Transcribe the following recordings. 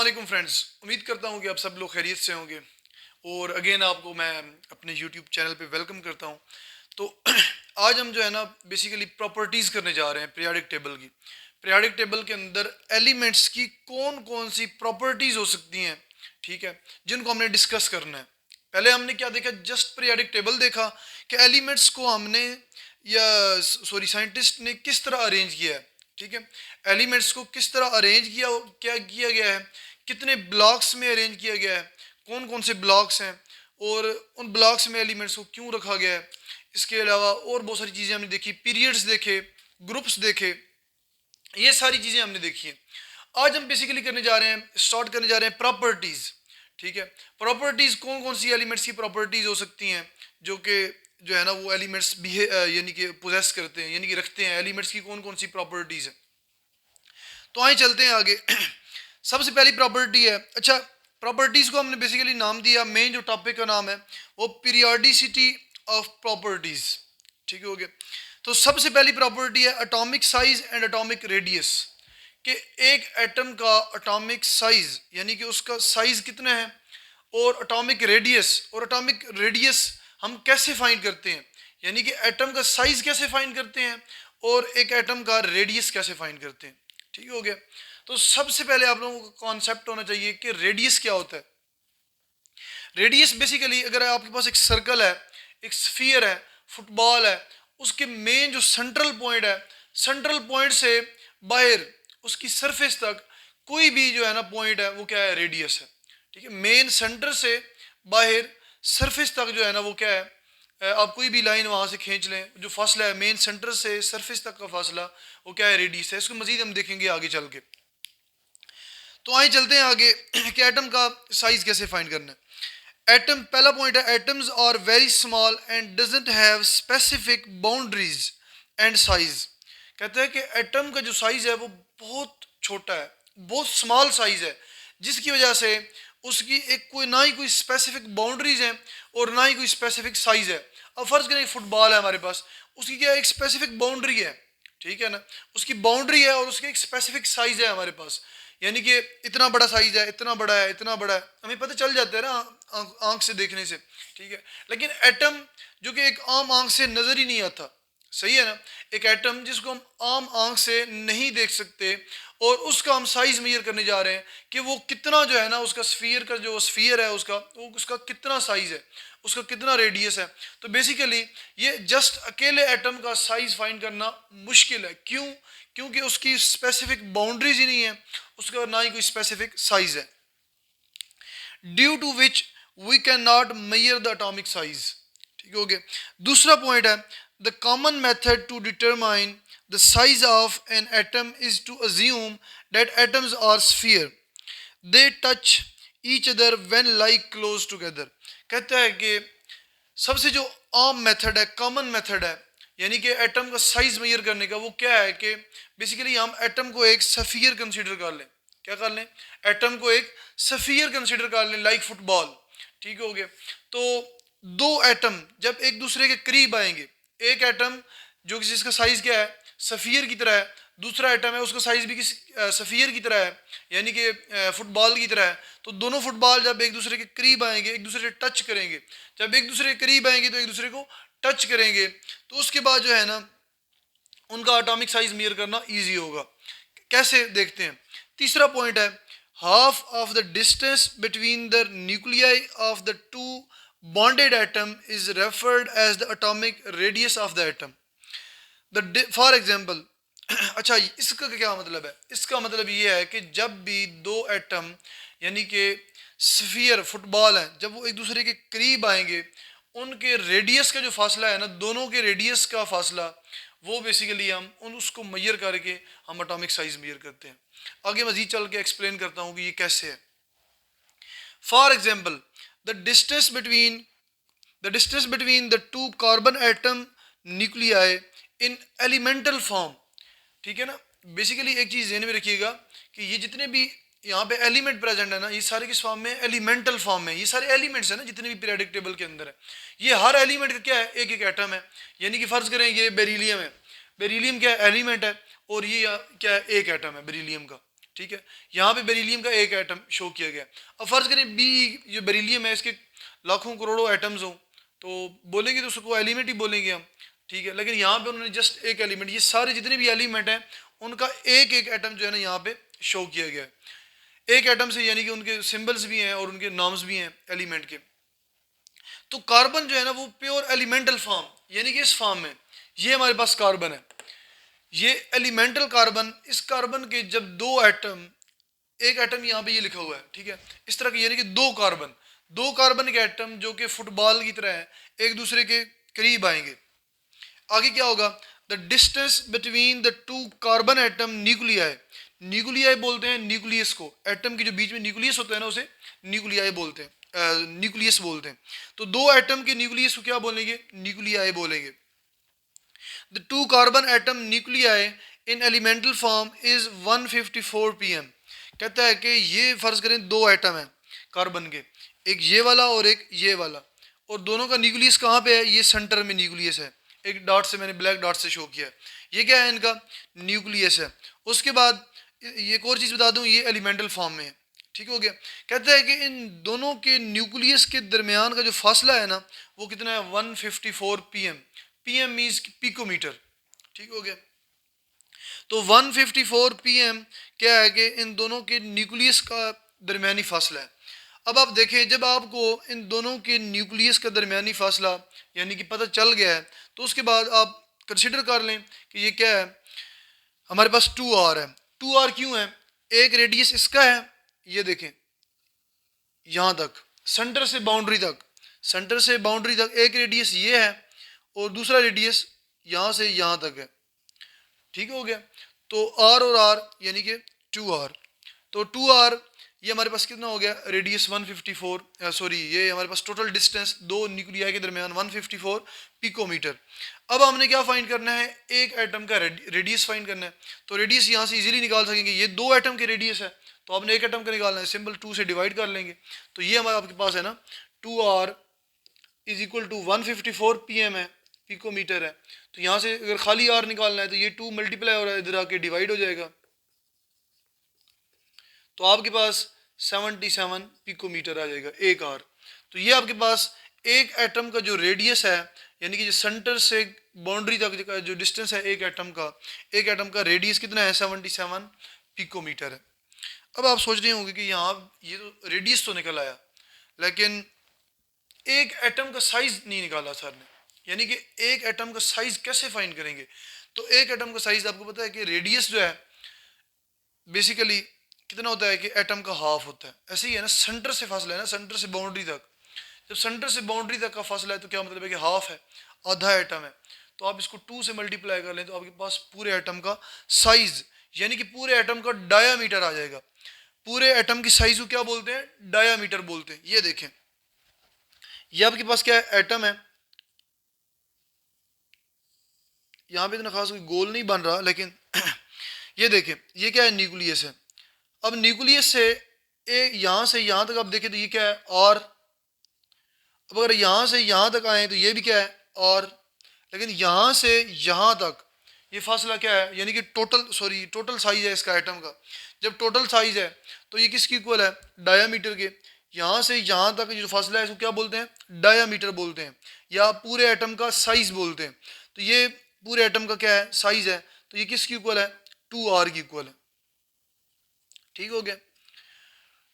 वालेकुम फ्रेंड्स, उम्मीद करता हूँ कि आप सब लोग खैरियत से होंगे। और अगेन आपको मैं अपने यूट्यूब चैनल पे वेलकम करता हूँ। तो आज हम जो है ना बेसिकली प्रॉपर्टीज़ करने जा रहे हैं पीरियोडिक टेबल की। पीरियोडिक टेबल के अंदर एलिमेंट्स की कौन कौन सी प्रॉपर्टीज़ हो सकती हैं, ठीक है, जिनको हमने डिस्कस करना है। पहले हमने क्या देखा, जस्ट पीरियोडिक टेबल देखा कि एलिमेंट्स को हमने या सॉरी साइंटिस्ट ने किस तरह अरेंज किया है, ठीक है। एलिमेंट्स को किस तरह अरेंज किया, क्या किया गया है, कितने ब्लॉक्स में अरेंज किया गया है, कौन कौन से ब्लॉक्स हैं और उन ब्लॉक्स में एलिमेंट्स को क्यों रखा गया है। इसके अलावा और बहुत सारी चीज़ें हमने देखी, पीरियड्स देखे, ग्रुप्स देखे, ये सारी चीज़ें हमने देखी हैं। आज हम बेसिकली करने जा रहे हैं, स्टार्ट करने जा रहे हैं प्रॉपर्टीज़, ठीक है। प्रॉपर्टीज़ कौन कौन सी एलिमेंट्स की प्रॉपर्टीज़ हो सकती हैं जो कि जो है ना वो एलिमेंट्स भी यानी कि पोजेस करते हैं, यानी कि रखते हैं। एलिमेंट्स की कौन कौन सी प्रॉपर्टीज़ है, तो आइए चलते हैं आगे। सबसे पहली प्रॉपर्टी है, अच्छा, प्रॉपर्टीज़ को हमने बेसिकली नाम दिया, मेन जो टॉपिक का नाम है वो पीरियोडिसिटी ऑफ प्रॉपर्टीज़, ठीक हो गया। तो सबसे पहली प्रॉपर्टी है atomic size and atomic radius, कि एक एटम का एटॉमिक साइज यानी कि उसका साइज कितना है, और एटॉमिक रेडियस, और एटॉमिक रेडियस हम कैसे फाइंड करते हैं, यानी कि एटम का साइज कैसे फाइंड करते हैं और एक एटम का रेडियस कैसे फाइंड करते हैं, ठीक हो गया। तो सबसे पहले आप लोगों को कॉन्सेप्ट होना चाहिए कि रेडियस क्या होता है। रेडियस बेसिकली, अगर आपके पास एक सर्कल है, एक स्फीयर है, फुटबॉल है, उसके मेन जो सेंट्रल पॉइंट है, सेंट्रल पॉइंट से बाहर उसकी सरफेस तक कोई भी जो है ना पॉइंट है वो क्या है, रेडियस है, ठीक है। मेन सेंटर से बाहर सरफेस तक जो है ना वो क्या है, आप कोई भी लाइन वहां से खींच लें, जो फासला है मेन सेंटर से सरफेस तक का फासला, वो क्या है, रेडियस है। इसको मजीद हम देखेंगे आगे चल के। तो आइए चलते हैं आगे कि एटम का साइज कैसे फाइंड करना है। एटम, पहला पॉइंट है, atoms are very small and doesn't have specific boundaries and size. कहते हैं कि एटम का जो साइज है वो बहुत छोटा है, बहुत स्मॉल साइज है, जिसकी वजह से उसकी एक कोई ना ही कोई स्पेसिफिक बाउंड्रीज हैं और ना ही कोई स्पेसिफिक साइज है। अब फर्ज करें फुटबॉल है हमारे पास, उसकी क्या एक स्पेसिफिक बाउंड्री है, ठीक है ना, उसकी बाउंड्री है और उसकी एक स्पेसिफिक साइज है हमारे पास, यानी कि इतना बड़ा साइज है, इतना बड़ा है, इतना बड़ा है, हमें पता चल जाता है ना आंख से देखने से, ठीक है। लेकिन एटम जो कि एक आम आंख से नजर ही नहीं आता, सही है ना, एक एटम जिसको हम आम आंख से नहीं देख सकते और उसका हम साइज मेजर करने जा रहे हैं कि वो कितना जो है ना, उसका स्फीयर का जो स्फीयर है उसका, वो उसका कितना साइज है, उसका कितना रेडियस है। तो बेसिकली ये जस्ट अकेले एटम का साइज फाइंड करना मुश्किल है। क्यों? क्योंकि उसकी स्पेसिफिक बाउंड्रीज ही नहीं है, उसका ना ही कोई स्पेसिफिक साइज है, due to which we can not measure the atomic size, ठीक हो गया। दूसरा पॉइंट है, the common method to determine the size of an atom is to assume that atoms are sphere, they touch each other when like close together. कहता है कि सबसे जो आम मेथड है, कॉमन मेथड है, यानी कि एटम का साइज मेजर करने का, वो क्या है कि बेसिकली हम एटम को एक सफियर कंसीडर कर लें। क्या कर लें? एटम को एक सफियर कंसीडर कर लें, लाइक फुटबॉल, ठीक हो गया। तो दो एटम जब एक दूसरे के करीब आएंगे, एक एटम जो कि जिसका साइज क्या है, सफियर की तरह है, दूसरा एटम है उसका साइज भी किस सफियर की तरह है, यानी कि फुटबॉल की तरह है। तो दोनों फुटबॉल जब एक दूसरे के करीब आएंगे, एक दूसरे से टच करेंगे, जब एक दूसरे के करीब आएंगे तो एक दूसरे को टच करेंगे, तो उसके बाद जो है ना उनका एटॉमिक साइज मेजर करना इजी होगा। कैसे, देखते हैं। तीसरा पॉइंट है, half of the distance between the nuclei of the two bonded atom is referred as the atomic radius of the atom. For example, अच्छा इसका क्या मतलब है? इसका मतलब ये है कि जब भी दो एटम यानी कि स्फीयर, फुटबॉल है, जब वो एक दूसरे के करीब आएंगे, उनके रेडियस का जो फासला है ना, दोनों के रेडियस का फासला, वो बेसिकली हम उसको मेजर करके हम एटॉमिक साइज मेजर करते हैं। आगे मजीद चल के एक्सप्लेन करता हूँ कि ये कैसे है। For example, the distance between the two carbon atom nuclei in elemental form, ठीक है ना। बेसिकली एक चीज ध्यान में रखिएगा कि ये जितने भी यहाँ पे एलिमेंट प्रेजेंट है ना, ये सारे किस फॉर्म में? एलिमेंटल फॉर्म में। ये सारे एलिमेंट्स है ना जितने भी पीरियोडिक टेबल के अंदर है, ये हर एलिमेंट का क्या है? एक एक एटम है। यानी कि फर्ज करें ये बेरिलियम है, बेरिलियम क्या है? एलिमेंट है, और ये क्या है? एक एटम है बेरिलियम का, ठीक है, यहाँ पे बेरिलियम का एक एटम शो किया गया। अब फर्ज करें बी, जो बेरिलियम है इसके लाखों करोड़ों एटम्स हों, तो बोलेंगे तो उसको एलिमेंट ही बोलेंगे हम, ठीक है। लेकिन यहाँ पे उन्होंने जस्ट एक एलिमेंट, ये सारे जितने भी एलिमेंट हैं उनका एक एक एटम जो है ना यहाँ पे शो किया गया है। एक एटम से यानी कि उनके सिंबल्स भी हैं और उनके नाम्स भी हैं एलिमेंट के। तो कार्बन जो है ना वो प्योर एलिमेंटल फॉर्म, यानी कि इस फॉर्म में ये हमारे पास कार्बन है, ये एलिमेंटल कार्बन। इस कार्बन के जब दो एटम, एक एटम यहाँ पे ये लिखा हुआ है, ठीक है, इस तरह के, यानी कि दो कार्बन के एटम जो कि फुटबॉल की तरह है, एक दूसरे के करीब आएंगे। आगे क्या होगा, the distance between the two carbon atom nuclei, nuclei बोलते हैं न्यूक्लियस को, एटम के जो बीच में न्यूक्लियस होता है ना उसे न्यूक्लियाई बोलते हैं, न्यूक्लियस बोलते हैं। तो दो एटम के न्यूक्लियस को क्या बोलेंगे, न्यूक्लियाई बोलेंगे। The two carbon atom nuclei in elemental form is 154 pm। कहता है कि ये फर्ज करें दो एटम है कार्बन के, एक ये वाला और एक ये वाला, और दोनों का न्यूक्लियस कहाँ पे है, ये सेंटर में न्यूक्लियस है, एक डॉट से, मैंने ब्लैक डॉट से शो किया है, ये क्या है, इनका न्यूक्लियस है। उसके बाद ये एक और चीज़ बता दूं, ये एलिमेंटल फॉर्म में है, ठीक हो गया। कहता है कि इन दोनों के न्यूक्लियस के दरमियान का जो फासला है ना वो कितना है, 154 pm। pm मीन्स पिकोमीटर, ठीक हो गया। तो 154 pm क्या है कि इन दोनों के न्यूक्लियस का दरमियानी फासला है। अब आप देखें, जब आपको इन दोनों के न्यूक्लियस का दरमियानी फासला यानी कि पता चल गया है, तो उसके बाद आप कंसिडर कर लें कि ये क्या है, हमारे पास 2r है। 2r क्यों है, एक रेडियस इसका है, ये देखें यहाँ तक, सेंटर से बाउंड्री तक, सेंटर से बाउंड्री तक एक रेडियस ये है और दूसरा रेडियस यहाँ से यहाँ तक है, ठीक हो गया। तो r और r यानी कि 2r, तो 2r ये हमारे पास कितना हो गया, रेडियस 154, सॉरी ये हमारे पास टोटल डिस्टेंस दो न्यूक्लियाई के दरमियान 154 पिकोमीटर। अब हमने क्या फाइंड करना है, एक एटम का रेडियस फाइंड करना है। तो रेडियस यहाँ से इजीली निकाल सकेंगे, ये दो एटम के रेडियस है, तो आपने एक एटम का निकालना है, सिंपल 2 से डिवाइड कर लेंगे। तो ये हमारे आपके पास है ना 2r is equal to 154 pm है, पिकोमीटर है। तो यहाँ से अगर खाली r निकालना है तो ये 2 मल्टीप्लाई हो रहा है, इधर आके डिवाइड हो जाएगा, तो आपके पास 77 पिकोमीटर आ जाएगा एक r। तो ये आपके पास एक एटम का जो रेडियस है, यानी कि जो सेंटर से बाउंड्री तक का जो डिस्टेंस है एक एटम का रेडियस कितना है, 77 पिकोमीटर है। अब आप सोच रहे होंगे कि यहाँ ये तो रेडियस तो निकल आया, लेकिन एक एटम का साइज नहीं निकाला सर ने, यानी कि एक एटम का साइज कैसे फाइंड करेंगे। तो एक एटम का साइज आपको पता है कि रेडियस जो है बेसिकली कितना होता है कि एटम का हाफ होता है, ऐसे ही है ना, सेंटर से फासला है ना, सेंटर से बाउंड्री तक, जब सेंटर से बाउंड्री तक का फासला है तो क्या मतलब है कि हाफ है, आधा एटम है। तो आप इसको 2 से मल्टीप्लाई कर लें तो आपके पास पूरे एटम का साइज, यानी कि पूरे एटम का डायामीटर आ जाएगा। पूरे एटम की साइज को क्या बोलते हैं, डायामीटर बोलते हैं। ये देखें, ये आपके पास क्या है, एटम है, यहाँ पे इतना खास कोई गोल नहीं बन रहा, लेकिन ये देखें ये क्या है, न्यूक्लियस है। अब न्यूक्लियस से एक यहाँ से यहाँ तक आप देखें तो ये क्या है, और अब अगर यहाँ से यहाँ तक आए तो ये भी क्या है, और, लेकिन यहाँ से यहाँ तक ये फासला क्या है, यानी कि टोटल साइज है इसका एटम का। जब टोटल साइज है तो ये किसकी इक्वल है, डायामीटर के। यहाँ से यहाँ तक जो फासला है इसको क्या बोलते हैं, डायामीटर बोलते हैं, या पूरे एटम का साइज बोलते हैं। तो ये पूरे एटम का क्या है, साइज है, तो ये किसकी इक्वल है, 2r की इक्वल है, ठीक हो गया,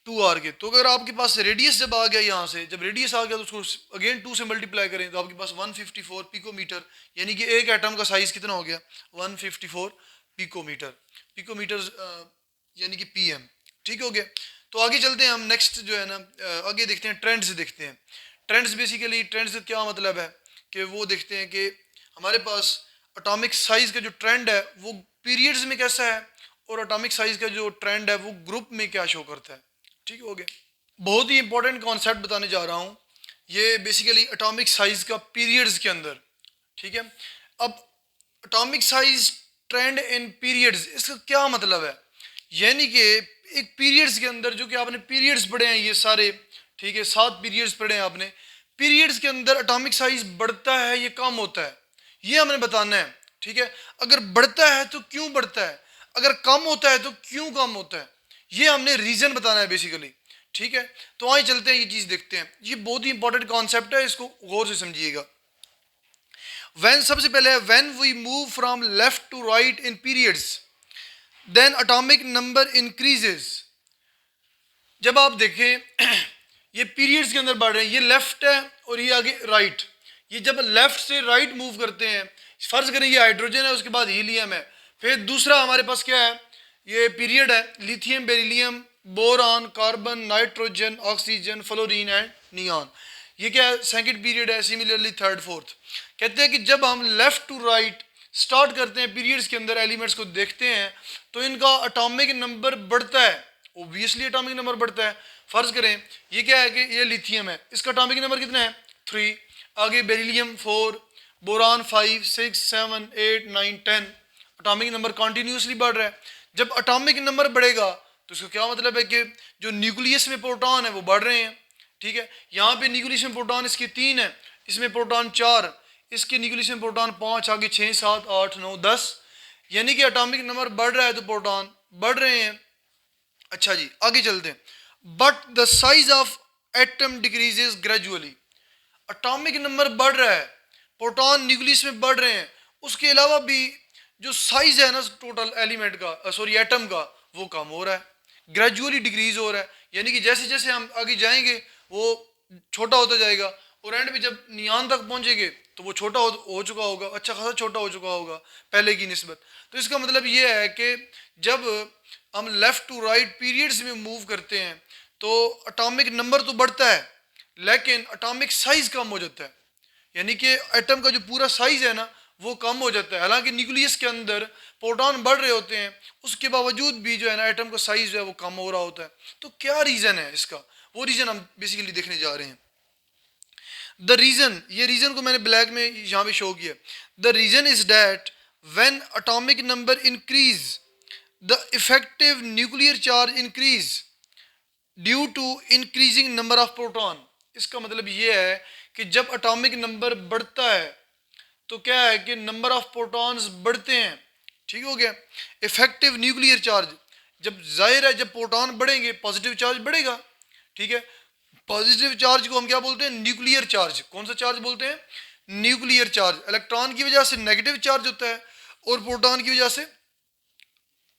2r के। तो अगर आपके पास रेडियस जब आ गया, यहाँ से जब रेडियस आ गया तो उसको अगेन 2 से मल्टीप्लाई करें तो आपके पास 154 पिकोमीटर, यानी कि एक एटम का साइज कितना हो गया, 154 पिकोमीटर। पिकोमीटर यानी कि pm, ठीक हो गया। तो आगे चलते हैं हम, नेक्स्ट जो है ना आगे देखते हैं, ट्रेंड्स देखते हैं। ट्रेंड्स बेसिकली, ट्रेंड्स का क्या मतलब है कि वो देखते हैं कि हमारे पास एटॉमिक साइज का जो ट्रेंड है वो पीरियड्स में कैसा है, और एटॉमिक साइज का जो ट्रेंड है वो ग्रुप में क्या शो करता है, ठीक हो गया। बहुत ही इंपॉर्टेंट कॉन्सेप्ट बताने जा रहा हूँ, ये बेसिकली एटॉमिक साइज का पीरियड्स के अंदर, ठीक है। अब एटॉमिक साइज ट्रेंड इन पीरियड्स, इसका क्या मतलब है, यानी कि एक पीरियड्स के अंदर, जो कि आपने पीरियड्स पढ़े हैं ये सारे, ठीक है, 7 पीरियड्स पढ़े हैं आपने, पीरियड्स के अंदर एटॉमिक साइज बढ़ता है ये कम होता है, ये हमने बताना है, ठीक है। अगर बढ़ता है तो क्यों बढ़ता है, अगर कम होता है तो क्यों कम होता है, ये हमने रीज़न बताना है बेसिकली। ठीक है, तो आइए चलते हैं, ये चीज़ देखते हैं। ये बहुत ही इंपॉर्टेंट कॉन्सेप्ट है, इसको गौर से समझिएगा। व्हेन, सबसे पहले है when we move from left to right in periods then atomic number increases. जब आप देखें ये पीरियड्स के अंदर बढ़ रहे हैं, ये लेफ्ट है और ये आगे राइट। ये जब लेफ्ट से राइट मूव करते हैं, फर्ज करें ये हाइड्रोजन है, उसके बाद हीलियम है, फिर दूसरा हमारे पास क्या है, ये पीरियड है, lithium, beryllium, boron, carbon, nitrogen, oxygen, fluorine and neon. ये क्या है, सेकंड पीरियड है। Similarly third, fourth. कहते हैं कि जब हम लेफ्ट टू राइट स्टार्ट करते हैं पीरियड्स के अंदर एलिमेंट्स को देखते हैं तो इनका एटॉमिक नंबर बढ़ता है। ओब्वियसली एटॉमिक नंबर बढ़ता है। फर्ज करें ये क्या है कि ये लिथियम है, इसका एटॉमिक नंबर कितना है, 3। आगे beryllium 4, boron 5, 6, 7, 8, 9, 10। Atomic number continuously बढ़ रहा है। जब एटॉमिक नंबर बढ़ेगा तो इसका क्या मतलब है कि जो न्यूक्लियस में प्रोटॉन है वो बढ़ रहे हैं। ठीक है, यहाँ पे न्यूक्लियस में प्रोटॉन इसके 3 है, इसमें प्रोटॉन 4, इसके न्यूक्लियस में प्रोटॉन 5, आगे 6, 7, 8, 9, 10। यानी कि एटॉमिक नंबर बढ़ रहा है तो प्रोटॉन बढ़ रहे हैं। अच्छा जी, आगे चलते हैं। But the size of atom decreases gradually. Atomic number बढ़ रहा है, प्रोटॉन न्यूक्लियस में बढ़ रहे हैं, उसके अलावा भी जो साइज है ना टोटल एलिमेंट का, सॉरी एटम का, वो कम हो रहा है, ग्रेजुअली डिक्रीज हो रहा है। यानी कि जैसे जैसे हम आगे जाएंगे वो छोटा होता जाएगा और एंड में जब नियान तक पहुंचेंगे तो वो छोटा हो चुका होगा, अच्छा खासा छोटा हो चुका होगा पहले की निस्बत। तो इसका मतलब ये है कि जब हम लेफ्ट टू राइट पीरियड्स में मूव करते हैं तो एटॉमिक नंबर तो बढ़ता है लेकिन एटॉमिक साइज कम हो जाता है। यानी कि एटम का जो पूरा साइज है ना वो कम हो जाता है। हालांकि न्यूक्लियस के अंदर प्रोटॉन बढ़ रहे होते हैं, उसके बावजूद भी जो है ना एटम का साइज है वो कम हो रहा होता है। तो क्या रीज़न है इसका, वो रीज़न हम बेसिकली देखने जा रहे हैं। द रीज़न, ये रीज़न को मैंने ब्लैक में यहाँ पे शो किया। The reason is that when atomic number increase the effective nuclear charge increase due to increasing number of proton. इसका मतलब ये है कि जब एटॉमिक नंबर बढ़ता है तो क्या है कि नंबर ऑफ प्रोटॉन्स बढ़ते हैं। ठीक हो गया। इफेक्टिव न्यूक्लियर चार्ज, जब जाहिर है जब प्रोटॉन बढ़ेंगे पॉजिटिव चार्ज बढ़ेगा। ठीक है, पॉजिटिव चार्ज को हम क्या बोलते हैं, न्यूक्लियर चार्ज। कौन सा चार्ज बोलते हैं, न्यूक्लियर चार्ज। इलेक्ट्रॉन की वजह से नेगेटिव चार्ज होता है और प्रोटॉन की वजह से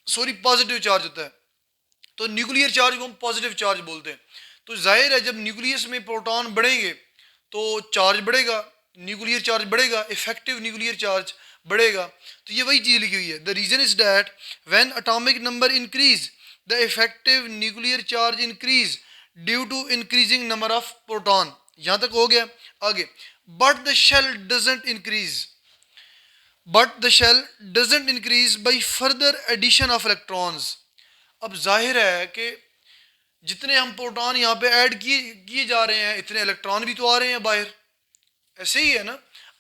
सॉरी पॉजिटिव चार्ज होता है। तो न्यूक्लियर चार्ज को हम पॉजिटिव चार्ज बोलते हैं। तो जाहिर है जब न्यूक्लियस में प्रोटॉन बढ़ेंगे तो चार्ज बढ़ेगा, न्यूक्लियर चार्ज बढ़ेगा, इफेक्टिव न्यूक्लियर चार्ज बढ़ेगा। तो ये वही चीज़ लिखी हुई है। The reason is that when atomic number increase the effective nuclear charge increase due to increasing number of proton. यहाँ तक हो गया। आगे, but the shell doesn't increase, but the shell doesn't increase by further addition of electrons. अब जाहिर है कि जितने हम प्रोटॉन यहाँ पे ऐड किए किए जा रहे हैं इतने इलेक्ट्रॉन भी तो आ रहे हैं बाहर। ऐसे ही है ना।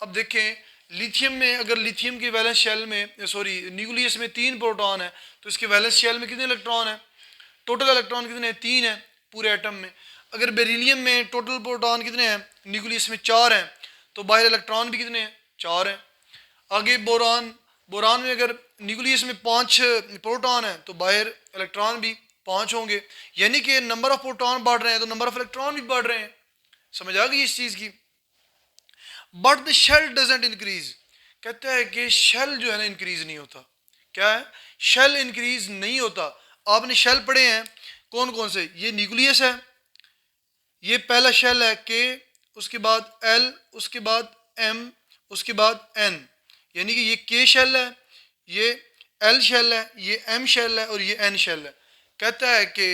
अब देखें लिथियम में, अगर लिथियम के वैलेंस शेल में सॉरी न्यूक्लियस में 3 प्रोटॉन है तो इसके वैलेंस शेल में कितने इलेक्ट्रॉन है, टोटल इलेक्ट्रॉन कितने हैं, 3 है पूरे एटम में। अगर बेरिलियम में टोटल प्रोटॉन कितने हैं, न्यूक्लियस में 4 हैं, तो बाहर इलेक्ट्रॉन भी कितने हैं, 4 हैं। आगे बोरान, बोरान में अगर न्यूक्लियस में 5 प्रोटॉन है तो बाहर इलेक्ट्रॉन भी 5 होंगे। यानी कि नंबर ऑफ प्रोटॉन बढ़ रहे हैं तो नंबर ऑफ इलेक्ट्रॉन भी बढ़ रहे हैं। समझ आ गई इस चीज़ की। But the shell doesn't increase, कहता है कि शेल जो है ना इंक्रीज नहीं होता। क्या है, शेल इंक्रीज नहीं होता। आपने शेल पढ़े हैं कौन कौन से, ये न्यूक्लियस है, ये पहला शेल है के, उसके बाद एल, उसके बाद एम, उसके बाद एन। यानी कि ये के शेल है, ये एल शेल है, ये एम शेल है और ये एन शेल है। कहता है कि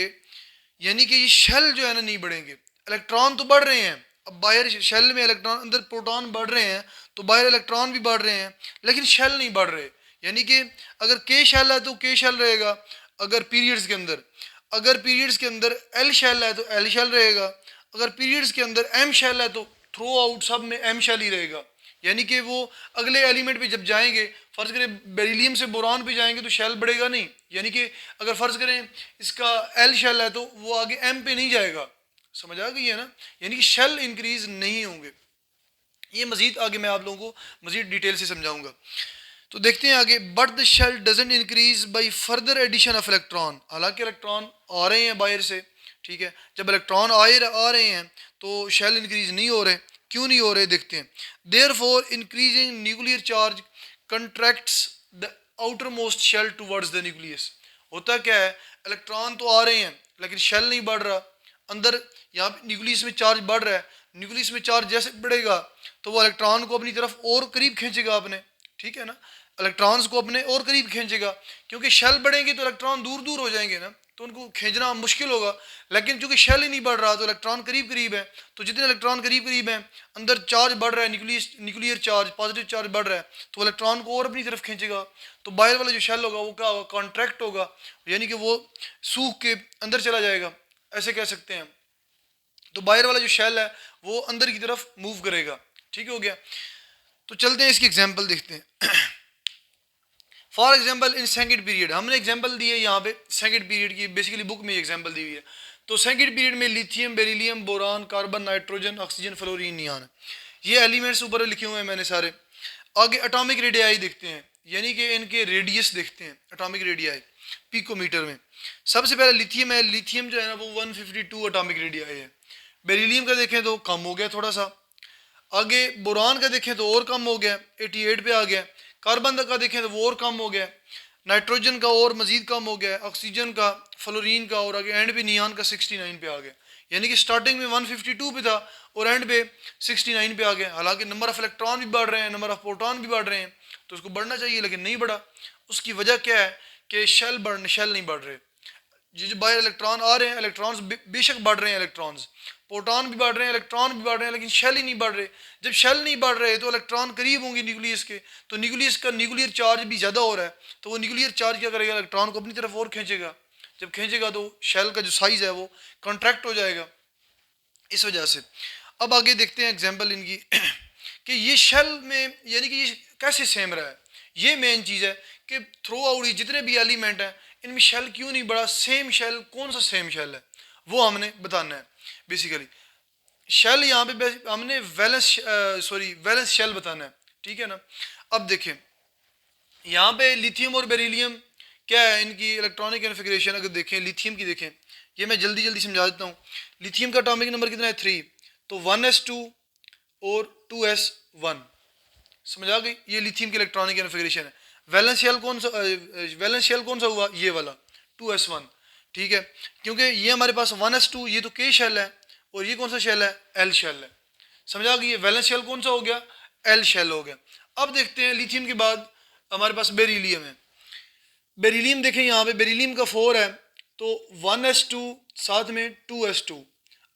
यानी कि ये शेल जो है ना नहीं बढ़ेंगे, इलेक्ट्रॉन तो बढ़ रहे हैं। अब बाहर शेल में इलेक्ट्रॉन, अंदर प्रोटॉन बढ़ रहे हैं तो बाहर इलेक्ट्रॉन भी बढ़ रहे हैं लेकिन शेल नहीं बढ़ रहे। यानी कि अगर के शेल है तो के शेल रहेगा अगर पीरियड्स के अंदर, अगर पीरियड्स के अंदर एल शेल है तो एल शेल रहेगा, अगर पीरियड्स के अंदर एम शेल है तो थ्रू आउट सब में एम शेल ही रहेगा। यानी कि वो अगले एलिमेंट पे जब जाएंगे, फ़र्ज़ करें बेरिलियम से बोरान पे जाएंगे तो शेल बढ़ेगा नहीं। यानी कि अगर फ़र्ज़ करें इसका एल शेल है तो वो आगे एम पे नहीं जाएगा। समझ आ गई है ना। यानी कि शेल इंक्रीज नहीं होंगे। ये मज़ीद आगे मैं आप लोगों को मज़ीद डिटेल से समझाऊंगा। तो देखते हैं आगे, but the shell doesn't increase by further addition of electron, हालांकि इलेक्ट्रॉन आ रहे हैं बाहर से, ठीक है, जब इलेक्ट्रॉन आ रहे हैं तो शेल इंक्रीज नहीं हो रहे, क्यों नहीं हो रहे देखते हैं। Therefore increasing nuclear charge contracts the outermost shell towards the nucleus. होता क्या है, इलेक्ट्रॉन तो आ रहे हैं लेकिन शेल नहीं बढ़ रहा, अंदर यहाँ पे न्यूक्लियस में चार्ज बढ़ रहा है, न्यूक्लियस में चार्ज जैसे बढ़ेगा तो वो इलेक्ट्रॉन को अपनी तरफ और करीब खींचेगा अपने, ठीक है ना, इलेक्ट्रॉन्स को अपने और करीब खींचेगा, क्योंकि शेल बढ़ेंगे तो इलेक्ट्रॉन दूर दूर हो जाएंगे ना, तो उनको खींचना मुश्किल होगा। लेकिन चूंकि शेल ही नहीं बढ़ रहा तो इलेक्ट्रॉन करीब करीब है, तो जितने इलेक्ट्रॉन करीब करीब हैं, अंदर चार्ज बढ़ रहा है, न्यूक्लियर चार्ज पॉजिटिव चार्ज बढ़ रहा है, तो इलेक्ट्रॉन को और अपनी तरफ खींचेगा, तो बाहर वाला जो शेल होगा वो क्या होगा, कॉन्ट्रैक्ट होगा, यानी कि वो सूख के अंदर चला जाएगा, ऐसे कह सकते हैं। तो बाहर वाला जो शेल है वो अंदर की तरफ मूव करेगा, ठीक हो गया। तो चलते हैं इसकी एग्जांपल देखते हैं। For example in second period, हमने एग्जांपल दी है यहाँ पे सेकंड पीरियड की, बेसिकली बुक में एग्जांपल दी हुई है। तो सेकंड पीरियड में lithium, beryllium, boron, carbon, nitrogen, oxygen, fluorine, neon, ये एलिमेंट्स ऊपर लिखे हुए हैं मैंने सारे। आगे एटॉमिक रेडियाई देखते हैं, यानी कि इनके रेडियस देखते हैं, एटॉमिक रेडियाई पिकोमीटर में। सबसे पहले लिथियम है, लिथियम जो है ना वो 152 एटॉमिक रेडियाई है। बेरिलियम का देखें तो कम हो गया थोड़ा सा। आगे बोरान का देखें तो और कम हो गया, 88 पे आ गया। कार्बन का देखें तो वो और कम हो गया, नाइट्रोजन का और मजीद कम हो गया, ऑक्सीजन का, फ्लोरीन का, और आगे एंड पे नियान का 69 पे आ गया। यानी कि स्टार्टिंग में 152 पे था और एंड पे 69 पे आ गया। हालांकि नंबर ऑफ इलेक्ट्रॉन भी बढ़ रहे हैं, नंबर ऑफ प्रोटॉन भी बढ़ रहे हैं, तो उसको बढ़ना चाहिए लेकिन नहीं बढ़ा। उसकी वजह क्या है कि शेल नहीं बढ़ रहे। ये जो बाहर इलेक्ट्रॉन आ रहे हैं, इलेक्ट्रॉन्स बेशक बढ़ रहे हैं, इलेक्ट्रॉन्स प्रोटॉन भी बढ़ रहे हैं, इलेक्ट्रॉन भी बढ़ रहे हैं, लेकिन शेल ही नहीं बढ़ रहे। जब शेल नहीं बढ़ रहे तो इलेक्ट्रॉन करीब होंगे न्यूक्लियस के, तो न्यूक्लियस का न्यूक्लियर चार्ज भी ज़्यादा हो रहा है, तो वो न्यूक्लियर चार्ज क्या करेगा, इलेक्ट्रॉन को अपनी तरफ और खींचेगा। जब खींचेगा तो शेल का जो साइज़ है वो कॉन्ट्रैक्ट हो जाएगा, इस वजह से। अब आगे देखते हैं एग्जाम्पल इनकी कि ये शेल में यानी कि ये कैसे सेम रहा है। ये मेन चीज़ है कि थ्रू आउट जितने भी एलिमेंट हैं इनमें शेल क्यों नहीं बढ़ा, सेम शेल, कौन सा सेम शेल है वो हमने बताना है। बेसिकली शेल यहाँ पे हमने वैलेंस शेल बताना है, ठीक है ना। अब देखें यहाँ पे लिथियम और बेरिलियम क्या है, इनकी इलेक्ट्रॉनिक कॉन्फ़िगरेशन अगर देखें, लिथियम की देखें, ये मैं जल्दी जल्दी समझा देता हूँ। लिथियम का एटॉमिक नंबर कितना है, 3, तो 1s2 और 2s1, समझ आ गई। ये लिथियम की इलेक्ट्रॉनिक कॉन्फ़िगरेशन है। वैलेंस शेल कौन सा हुआ, ये वाला 2s1, ठीक है, क्योंकि ये हमारे पास 1s2, ये तो के शेल है, और ये कौन सा शेल है, एल शेल है, समझ आ गई। ये वैलेंस शेल कौन सा हो गया, एल शेल हो गया। अब देखते हैं लिथियम के बाद हमारे पास बेरिलियम है। बेरिलियम देखें यहाँ पे, बेरिलियम का 4 है, तो 1s2 साथ में 2s2,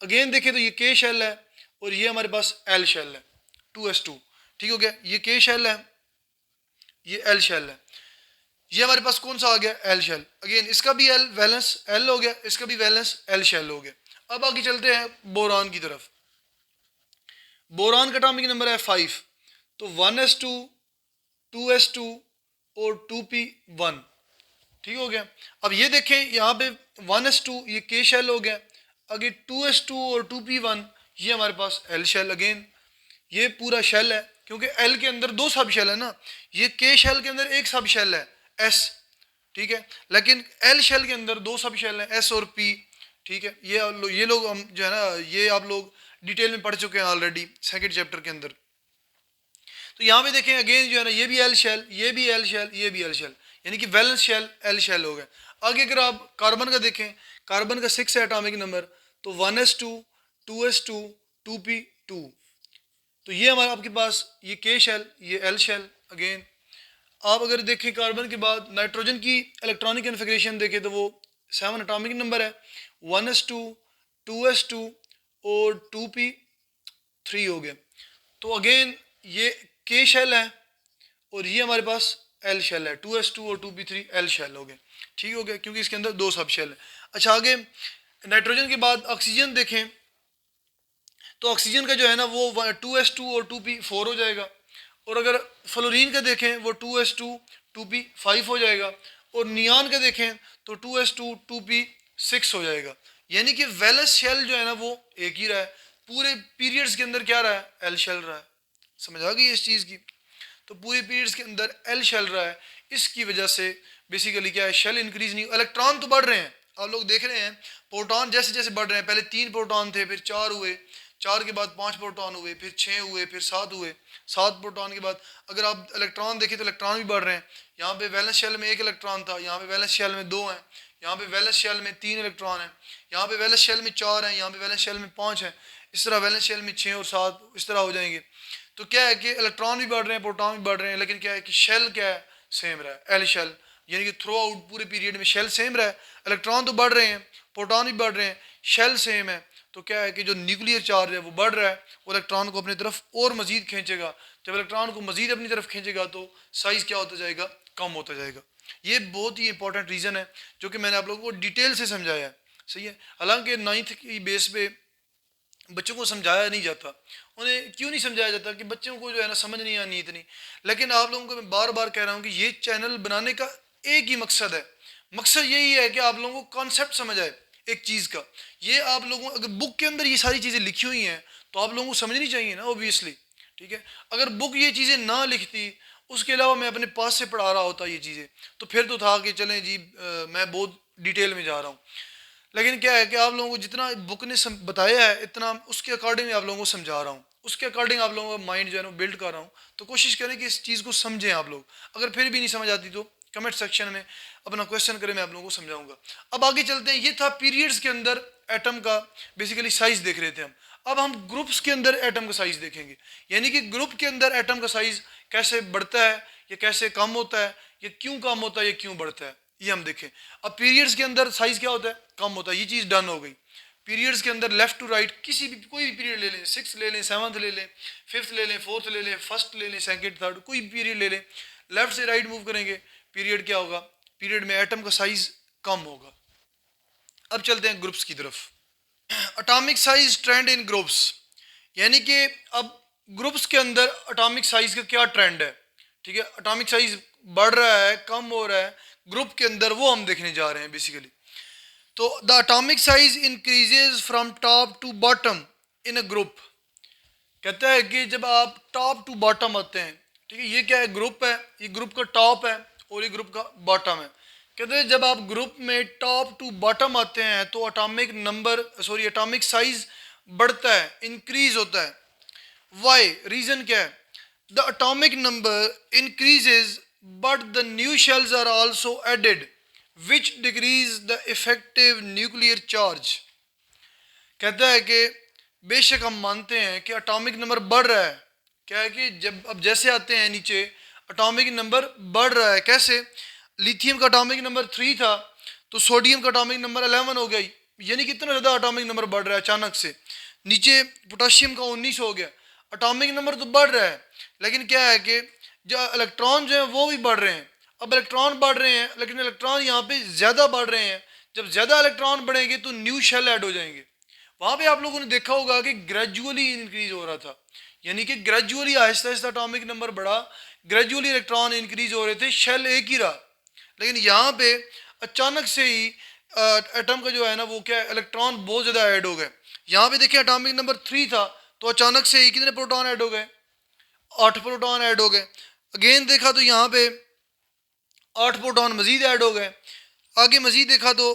अगेन देखें तो ये के शेल है और ये हमारे पास एल शेल है, 2s2, ठीक हो गया। ये के शेल है, ये एल शेल है, ये हमारे पास कौन सा आ गया, एल शेल। अगेन इसका भी एल वैलेंस एल हो गया, इसका भी वैलेंस एल शेल हो गया। अब आगे चलते हैं बोरान की तरफ। बोरान का एटॉमिक नंबर है 5, तो 1s2, 2s2 और 2p1, ठीक हो गया। अब ये देखें यहाँ पे 1s2 ये के शेल हो गया, आगे 2s2 और 2p1 ये हमारे पास एल शेल। अगेन ये पूरा शेल है, क्योंकि एल के अंदर 2 सब शेल है ना, ये के शेल के अंदर एक सब शेल है एस, ठीक है, लेकिन एल शेल के अंदर 2 सब शेल हैं एस और पी, ठीक है। ये लोग हम जो है ना, ये आप लोग डिटेल में पढ़ चुके हैं ऑलरेडी सेकंड चैप्टर के अंदर। तो यहाँ पे देखें अगेन जो है ना, ये भी एल शेल, ये भी एल शेल, ये भी एल शेल, यानी कि वैलेंस शेल एल शेल हो गए। आगे अगर आप कार्बन का देखें, कार्बन का 6 है एटॉमिक नंबर, तो 1s2, 2s2, 2p2, तो ये हमारा आपके पास ये के शेल, ये एल शेल। अगेन आप अगर देखें कार्बन के बाद नाइट्रोजन की इलेक्ट्रॉनिक कॉन्फ़िगरेशन देखें तो वो 7 एटॉमिक नंबर है, 1s2, 2s2 और 2p3 हो गया। तो अगेन ये के शेल है और ये हमारे पास एल शेल है, 2s2 और 2p3 एल शेल हो गए, ठीक हो गया, क्योंकि इसके अंदर 2 सब शेल है। अच्छा आगे नाइट्रोजन के बाद ऑक्सीजन देखें, तो ऑक्सीजन का जो है ना वो 2s2 और 2p4 हो जाएगा, और अगर फ्लोरीन का देखें वो 2s2 2p5 हो जाएगा, और नियान का देखें तो 2s2 2p6 हो जाएगा। यानी कि वैलेंस शेल जो है ना वो एक ही रहा है, पूरे पीरियड्स के अंदर क्या रहा है, एल शेल रहा है। समझ आ गई इस चीज़ की। तो पूरे पीरियड्स के अंदर एल शेल रहा है, इसकी वजह से बेसिकली क्या है, शेल इंक्रीज नहीं, इलेक्ट्रॉन तो बढ़ रहे हैं, आप लोग देख रहे हैं प्रोटॉन जैसे जैसे बढ़ रहे हैं, पहले 3 प्रोटॉन थे, फिर 4 हुए, 4 के बाद 5 प्रोटॉन हुए, फिर 6 हुए, फिर 7 हुए, 7 प्रोटॉन के बाद अगर आप इलेक्ट्रॉन देखें तो इलेक्ट्रॉन भी बढ़ रहे हैं। यहाँ पे वैलेंस शेल में 1 इलेक्ट्रॉन था, यहाँ पे वैलेंस शेल में 2 हैं, यहाँ पे वैलेंस शेल में 3 इलेक्ट्रॉन हैं, यहाँ पे वैलेंस शेल में 4 हैं, यहाँ पे वैलेंस शेल में 5 हैं, इस तरह वैलेंस शेल में 6 और 7 इस तरह हो जाएंगे। तो क्या है कि इलेक्ट्रॉन भी बढ़ रहे हैं, प्रोटॉन भी बढ़ रहे हैं, लेकिन क्या है कि शेल क्या है, सेम रहा है, एल शेल, यानी कि थ्रू आउट पूरे पीरियड में शेल सेम रहा है। इलेक्ट्रॉन तो बढ़ रहे हैं, प्रोटॉन भी बढ़ रहे हैं, शेल सेम है। तो क्या है कि जो न्यूक्लियर चार्ज है वो बढ़ रहा है, वो इलेक्ट्रॉन को अपनी तरफ और मजीद खींचेगा। जब इलेक्ट्रॉन को मजीद अपनी तरफ खींचेगा तो साइज़ क्या होता जाएगा, कम होता जाएगा। ये बहुत ही इंपॉर्टेंट रीज़न है जो कि मैंने आप लोगों को डिटेल से समझाया है, सही है। हालांकि 9th की बेस पे बच्चों को समझाया नहीं जाता, उन्हें क्यों नहीं समझाया जाता कि बच्चों को जो है ना समझ नहीं आनी इतनी। लेकिन आप लोगों को मैं बार बार कह रहा हूँ कि ये चैनल बनाने का एक ही मकसद है, मकसद यही है कि आप लोगों को कॉन्सेप्ट समझ आए एक चीज़ का। ये आप लोगों, अगर बुक के अंदर ये सारी चीज़ें लिखी हुई हैं तो आप लोगों को समझनी चाहिए ना, ऑब्वियसली, ठीक है। अगर बुक ये चीज़ें ना लिखती, उसके अलावा मैं अपने पास से पढ़ा रहा होता ये चीज़ें, तो फिर तो था कि चलें जी मैं बहुत डिटेल में जा रहा हूँ। लेकिन क्या है कि आप लोगों को जितना बुक ने बताया है इतना उसके अकॉर्डिंग आप लोगों को समझा रहा हूँ, उसके अकॉर्डिंग आप लोगों का माइंड जो है ना बिल्ड कर रहा हूँ। तो कोशिश करें कि इस चीज़ को समझें आप लोग। अगर फिर भी नहीं समझ आती तो कमेंट सेक्शन में अपना क्वेश्चन करें, मैं आप लोगों को समझाऊंगा। अब आगे चलते हैं। ये था पीरियड्स के अंदर एटम का बेसिकली साइज देख रहे थे हम। अब हम ग्रुप्स के अंदर एटम का साइज देखेंगे, यानी कि ग्रुप के अंदर एटम का साइज कैसे बढ़ता है, या कैसे कम होता है, या क्यों कम होता है, या क्यों बढ़ता है, ये हम देखें। अब पीरियड्स के अंदर साइज क्या होता है, कम होता है, ये चीज़ डन हो गई। पीरियड्स के अंदर लेफ्ट टू राइट किसी भी कोई भी पीरियड ले लें, 6th ले लें, 7th ले लें, 5th ले लें, 4th ले लें, 1st ले लें, 2nd 3rd, कोई पीरियड ले लें, लेफ्ट से राइट मूव करेंगे, पीरियड क्या होगा, पीरियड में एटम का साइज कम होगा। अब चलते हैं ग्रुप्स की तरफ। अटॉमिक साइज ट्रेंड इन ग्रुप्स, यानी कि अब ग्रुप्स के अंदर अटॉमिक साइज का क्या ट्रेंड है, ठीक है। अटॉमिक साइज बढ़ रहा है, कम हो रहा है ग्रुप के अंदर, वो हम देखने जा रहे हैं बेसिकली। तो the atomic size increases from top to bottom in a group. कहता है कि जब आप टॉप टू बॉटम आते हैं, ठीक है, ये क्या है, ग्रुप है, ये ग्रुप का टॉप है और ये ग्रुप का बॉटम है। कहते हैं जब आप ग्रुप में टॉप टू बॉटम आते हैं तो अटॉमिक नंबर अटॉमिक साइज बढ़ता है, इंक्रीज होता है। वाई, रीजन क्या है, the atomic number increases but the new shells are also added which decrease the effective nuclear charge. कहता है कि बेशक हम मानते हैं कि अटॉमिक नंबर बढ़ रहा है, क्या है कि जब अब जैसे आते हैं नीचे अटॉमिक नंबर बढ़ रहा है। कैसे, लिथियम का अटॉमिक नंबर 3 था तो सोडियम का अटॉमिक नंबर 11 हो गया, यानी कि इतना ज़्यादा अटॉमिक नंबर बढ़ रहा है अचानक से। नीचे पोटाशियम का 19 हो गया, अटॉमिक नंबर तो बढ़ रहा है, लेकिन क्या है कि जो इलेक्ट्रॉन जो है वो भी बढ़ रहे हैं। अब इलेक्ट्रॉन बढ़ रहे हैं, लेकिन इलेक्ट्रॉन यहाँ पे ज़्यादा बढ़ रहे हैं। जब ज़्यादा इलेक्ट्रॉन बढ़ेंगे तो न्यू शेल ऐड हो जाएंगे। वहाँ पे आप लोगों ने देखा होगा कि ग्रेजुअली इंक्रीज हो रहा था, यानी कि gradually Aahista Aahista atomic number बढ़ा, ग्रेजुअली इलेक्ट्रॉन इंक्रीज हो रहे थे, शेल एक ही रहा। लेकिन यहाँ पे अचानक से ही एटम का जो है ना वो क्या, इलेक्ट्रॉन बहुत ज़्यादा ऐड हो गए। यहाँ पे देखिए अटॉमिक नंबर 3 था तो अचानक से ही कितने प्रोटॉन ऐड हो गए, 8 प्रोटॉन ऐड हो गए। अगेन देखा तो यहाँ पे 8 प्रोटॉन मजीद ऐड हो गए। आगे मजीद देखा तो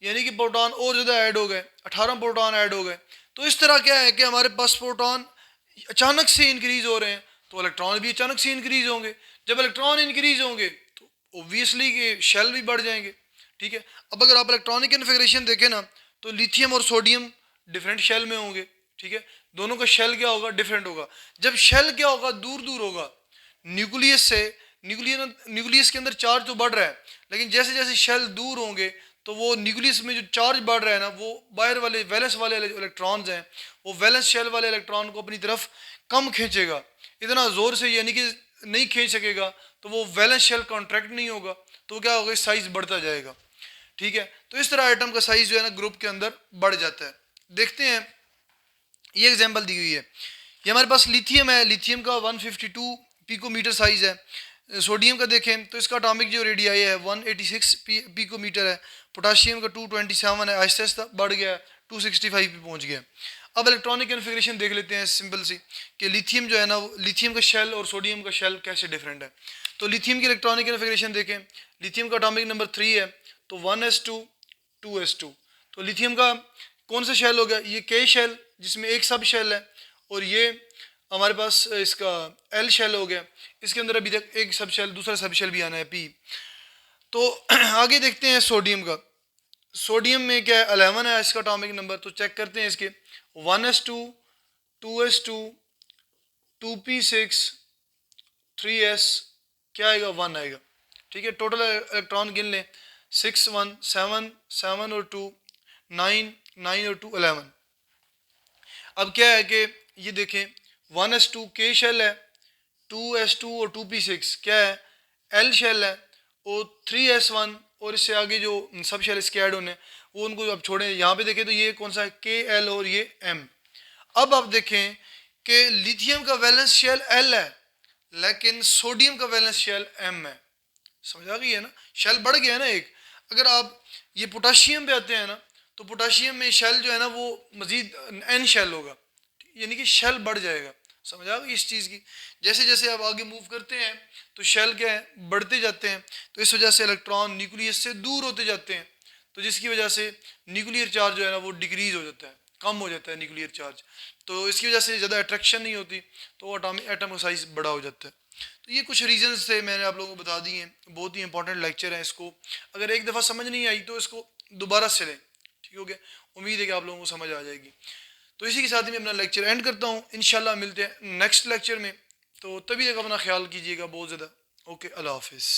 यानी कि प्रोटॉन और ज़्यादा ऐड हो गए, 18 प्रोटॉन ऐड हो गए। तो इस तरह क्या है कि हमारे पास प्रोटॉन अचानक से इंक्रीज हो रहे हैं तो इलेक्ट्रॉन भी अचानक से इंक्रीज होंगे। जब इलेक्ट्रॉन इंक्रीज होंगे तो ओब्वियसली कि शेल भी बढ़ जाएंगे, ठीक है। अब अगर आप इलेक्ट्रॉनिक कन्फिगरेशन देखें ना तो लिथियम और सोडियम डिफरेंट शेल में होंगे, ठीक है। दोनों का शेल क्या होगा, डिफरेंट होगा। जब शेल क्या होगा, दूर दूर होगा न्यूक्लियस से। न्यूक्लियस के अंदर चार्ज तो बढ़ रहा है, लेकिन जैसे जैसे शेल दूर होंगे तो वो न्यूक्लियस में जो चार्ज बढ़ रहा है ना, वो बाहर वाले वैलेंस वाले इलेक्ट्रॉन्स हैं, वो वैलेंस शेल वाले इलेक्ट्रॉन को अपनी तरफ कम खींचेगा, इतना ज़ोर से यानी कि नहीं खींच सकेगा। तो वो वैलेंस शेल कॉन्ट्रैक्ट नहीं होगा, तो क्या होगा, साइज बढ़ता जाएगा, ठीक है। तो इस तरह एटम का साइज जो है ना ग्रुप के अंदर बढ़ जाता है। देखते हैं, ये एग्जांपल दी हुई है। ये हमारे पास लिथियम है, लिथियम का 152 पिकोमीटर साइज है। सोडियम का देखें तो इसका अटॉमिक जो रेडियाई है 186 पिकोमीटर है। पोटाशियम का 227 है, आहिस्ता आहिस्ता बढ़ गया, 265 पे पहुंच गया। अब इलेक्ट्रॉनिक कन्फिग्रेशन देख लेते हैं सिंपल सी, कि लिथियम जो है ना, लिथियम का शेल और सोडियम का शेल कैसे डिफरेंट है। तो लिथियम की इलेक्ट्रॉनिक कन्फिग्रेशन देखें, लिथियम का एटॉमिक नंबर 3 है, तो 1s2 2s2। तो लिथियम का कौन सा शेल हो गया, ये के शेल जिसमें एक सब शेल है, और ये हमारे पास इसका एल शेल हो गया, इसके अंदर अभी तक एक सब शेल, दूसरा सब शेल भी आना है पी। तो आगे देखते हैं सोडियम का। सोडियम में क्या है, 11 है इसका एटॉमिक नंबर। तो चेक करते हैं इसके, 1s2 2s2 2p6 3s, क्या आएगा, 1 आएगा। ठीक है, टोटल इलेक्ट्रॉन गिन लें, 6 1 7 7 और 2 9 9 और 2 11। अब क्या है कि ये देखें, 1s2 के शेल है, 2s2 और 2p6 क्या है, एल शेल है, और 3s1 और इससे आगे जो सब शेल इसके ऐड होने, वो उनको अब छोड़ें। यहाँ पे देखें तो ये कौन सा है, के एल और ये एम। अब आप देखें कि लिथियम का वैलेंस शेल एल है, लेकिन सोडियम का वैलेंस शेल एम है। समझ आ गई है ना, शेल बढ़ गया है ना एक। अगर आप ये पोटाशियम पे आते हैं ना, तो पोटाशियम में शेल जो है ना वो मजीद एन शेल होगा, यानी कि शेल बढ़ जाएगा। समझ आ गई इस चीज़ की। जैसे जैसे आप आगे मूव करते हैं तो शेल क्या है, बढ़ते जाते हैं। तो इस वजह से इलेक्ट्रॉन न्यूक्लियस से दूर होते जाते हैं, तो जिसकी वजह से न्यूक्लियर चार्ज जो है ना वो डिक्रीज हो जाता है, कम हो जाता है न्यूक्लियर चार्ज। तो इसकी वजह से ज़्यादा अट्रैक्शन नहीं होती, तो एटम का साइज बड़ा हो जाता है। तो ये कुछ रीजंस थे, मैंने आप लोगों को बता दिए हैं। बहुत ही इंपॉर्टेंट लेक्चर है, इसको अगर एक दफ़ा समझ नहीं आई तो इसको दोबारा से लें। ठीक हो गया, उम्मीद है कि आप लोगों को समझ आ जाएगी। तो इसी के साथ ही मैं अपना लेक्चर एंड करता हूँ। इंशाल्लाह मिलते हैं नेक्स्ट लेक्चर में, तो तभी तक अपना ख्याल कीजिएगा बहुत ज़्यादा। ओके, अल्लाह हाफिज़।